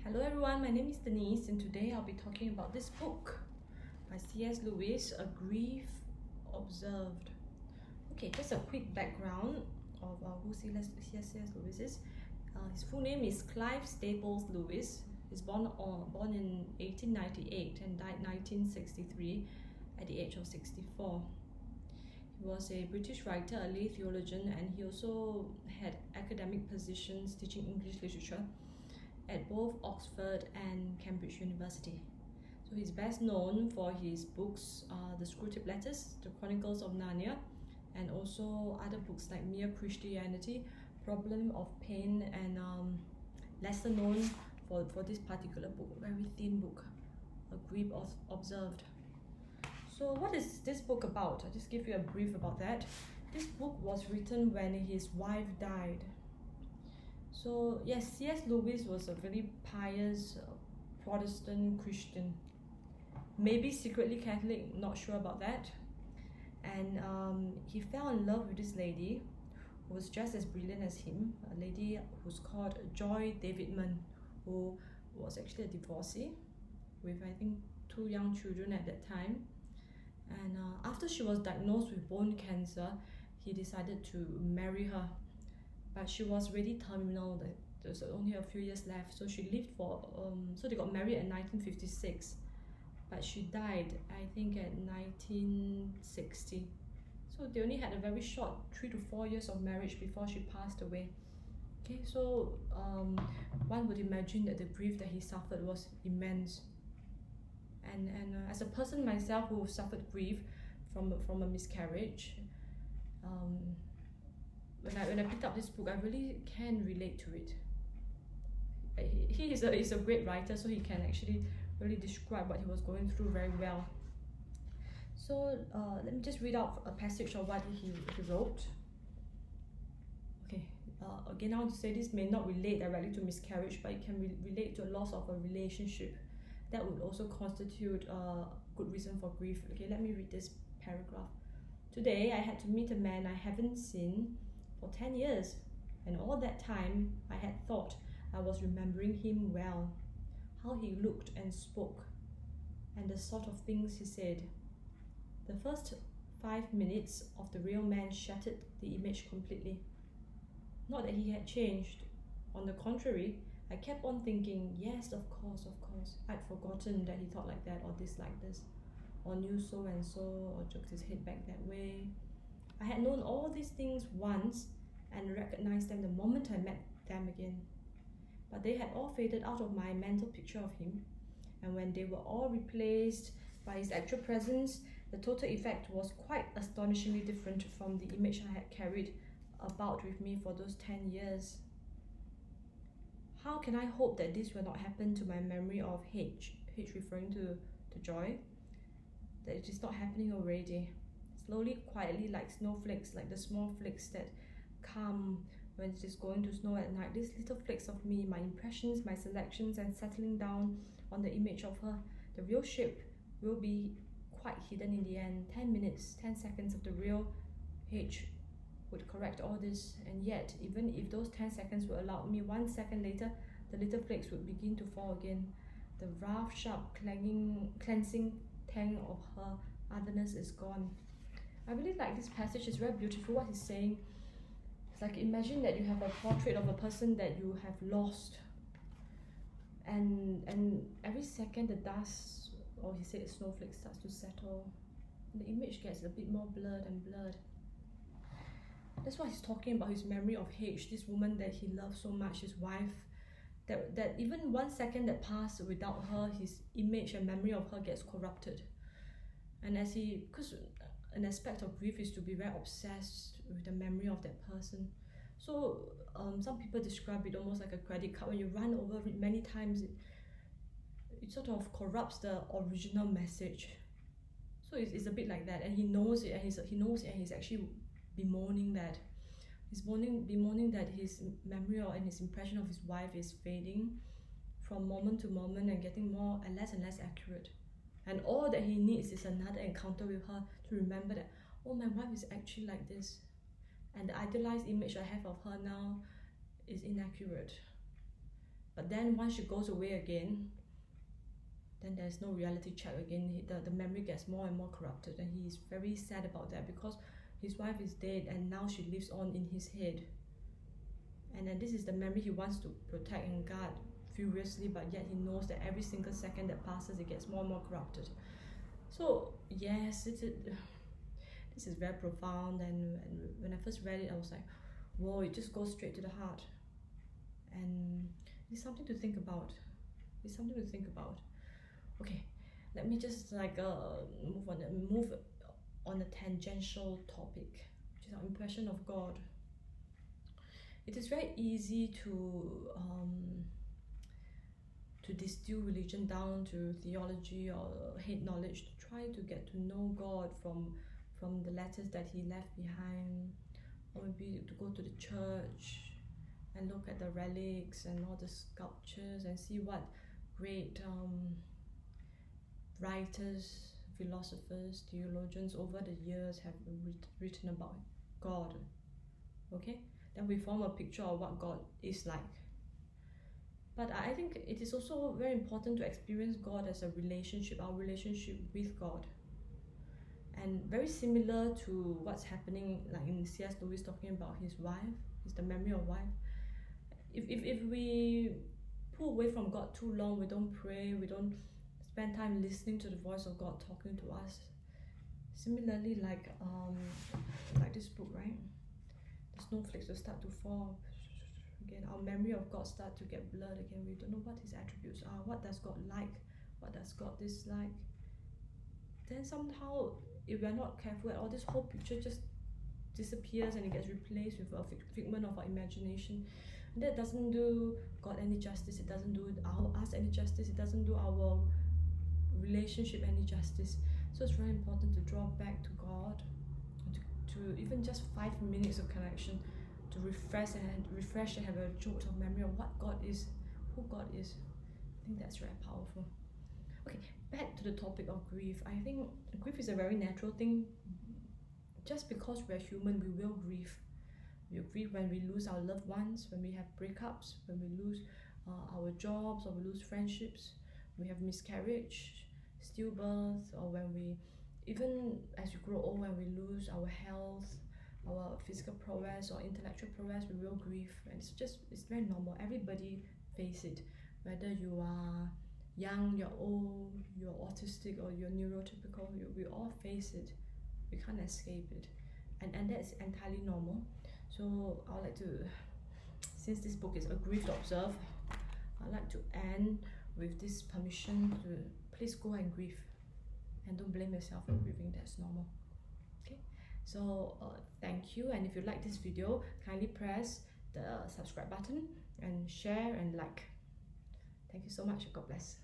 Hello everyone, my name is Denise and today I'll be talking about this book by C.S. Lewis, A Grief Observed. Okay, just a quick background of who C.S. Lewis is. His full name is Clive Staples Lewis. He's born in 1898 and died 1963 at the age of 64. He was a British writer, a lay theologian, and he also had academic positions teaching English literature at both Oxford and Cambridge University. So he's best known for his books, The Screwtape Letters, The Chronicles of Narnia, and also other books like Mere Christianity, Problem of Pain, and lesser known for this particular book, very thin book, A Grief Observed. So what is this book about? I'll just give you a brief about that. This book was written when his wife died. So yes, C.S. Lewis was a very pious Protestant Christian, maybe secretly Catholic, not sure about that. And he fell in love with this lady who was just as brilliant as him, a lady who's called Joy Davidman, who was actually a divorcee with, I think, 2 young children at that time. And after she was diagnosed with bone cancer, he decided to marry her. But she was really terminal, there's only a few years left, so she lived for, so they got married in 1956, but she died, I think, at 1960. So they only had a very short 3 to 4 years of marriage before she passed away. Okay, so one would imagine that the grief that he suffered was immense. And as a person myself who suffered grief from a miscarriage, when I picked up this book, I really can relate to it. He is a great writer, so he can actually really describe what he was going through very well. So let me just read out a passage of what he wrote. Okay, again, I want to say this may not relate directly to miscarriage, but it can relate to a loss of a relationship. That would also constitute a good reason for grief. Okay, let me read this paragraph. Today, I had to meet a man I haven't seen for 10 years, and all that time I had thought I was remembering him well, how he looked and spoke, and the sort of things he said. The first 5 minutes of the real man shattered the image completely. Not that he had changed. On the contrary, I kept on thinking, yes, of course. I'd forgotten that he thought like that, or disliked this, or knew so and so, or jerked his head back that way. I had known all these things once and recognized them the moment I met them again. But they had all faded out of my mental picture of him, and when they were all replaced by his actual presence, the total effect was quite astonishingly different from the image I had carried about with me for those 10 years. How can I hope that this will not happen to my memory of H referring to Joy, that it is not happening already? Slowly, quietly, like snowflakes, like the small flakes that come when it is going to snow at night. These little flakes of me, my impressions, my selections, and settling down on the image of her. The real shape will be quite hidden in the end. 10 minutes, 10 seconds of the real H would correct all this, and yet, even if those 10 seconds were allowed me, 1 second later, the little flakes would begin to fall again. The rough, sharp, cleansing tang of her otherness is gone. I really like this passage. It's very beautiful what he's saying. It's like, imagine that you have a portrait of a person that you have lost, and every second the dust, or he said snowflake, starts to settle. The image gets a bit more blurred and blurred. That's what he's talking about, his memory of H, this woman that he loved so much, his wife, that even 1 second that passed without her, his image and memory of her gets corrupted. And because an aspect of grief is to be very obsessed with the memory of that person. So some people describe it almost like a credit card. When you run over it many times, it sort of corrupts the original message. So it's a bit like that, and he knows it, and he's actually bemoaning that. He's bemoaning that his memory and his impression of his wife is fading from moment to moment and getting more and less accurate. And all that he needs is another encounter with her to remember that, oh, my wife is actually like this. And the idealized image I have of her now is inaccurate. But then once she goes away again, then there's no reality check again. The memory gets more and more corrupted, and he is very sad about that because his wife is dead and now she lives on in his head. And then this is the memory he wants to protect and guard furiously, but yet he knows that every single second that passes, it gets more and more corrupted. So yes, this is very profound, and when I first read it, I was like, whoa, it just goes straight to the heart. And it's something to think about. It's something to think about. Okay, let me just like move on a tangential topic, which is our impression of God. It is very easy to distill religion down to theology or head knowledge, to try to get to know God from the letters that he left behind, or maybe to go to the church and look at the relics and all the sculptures and see what great writers, philosophers, theologians over the years have written about God. Okay, then we form a picture of what God is like. But I think it is also very important to experience God as a relationship, our relationship with God. And very similar to what's happening like in C.S. Lewis talking about his wife, the memory of wife. If we pull away from God too long, we don't pray, we don't spend time listening to the voice of God talking to us. Similarly, like this book, right? The snowflakes will start to fall. Again, our memory of God start to get blurred again. We don't know what his attributes are. What does God like? What does God dislike? Then somehow, if we're not careful at all, this whole picture just disappears and it gets replaced with a figment of our imagination. And that doesn't do God any justice. It doesn't do us any justice. It doesn't do our relationship any justice. So it's very important to draw back to God, to even just 5 minutes of connection, to refresh and have a jolt of memory of what God is, who God is. I think that's very powerful. Okay, back to the topic of grief. I think grief is a very natural thing. Just because we're human, we will grieve. We grieve when we lose our loved ones, when we have breakups, when we lose our jobs, or we lose friendships, we have miscarriage, stillbirth, or when we, even as we grow old, when we lose our health, our physical prowess or intellectual prowess, we will grieve. And it's very normal. Everybody face it, whether you are young, you're old, you're autistic, or you're neurotypical. We all face it. We can't escape it, and that's entirely normal. So I would like to, since this book is A Grief to Observe, I'd like to end with this permission to please go and grieve, and don't blame yourself for grieving. That's normal. Okay, so thank you, and if you like this video, kindly press the subscribe button and share and like. Thank you so much. God bless.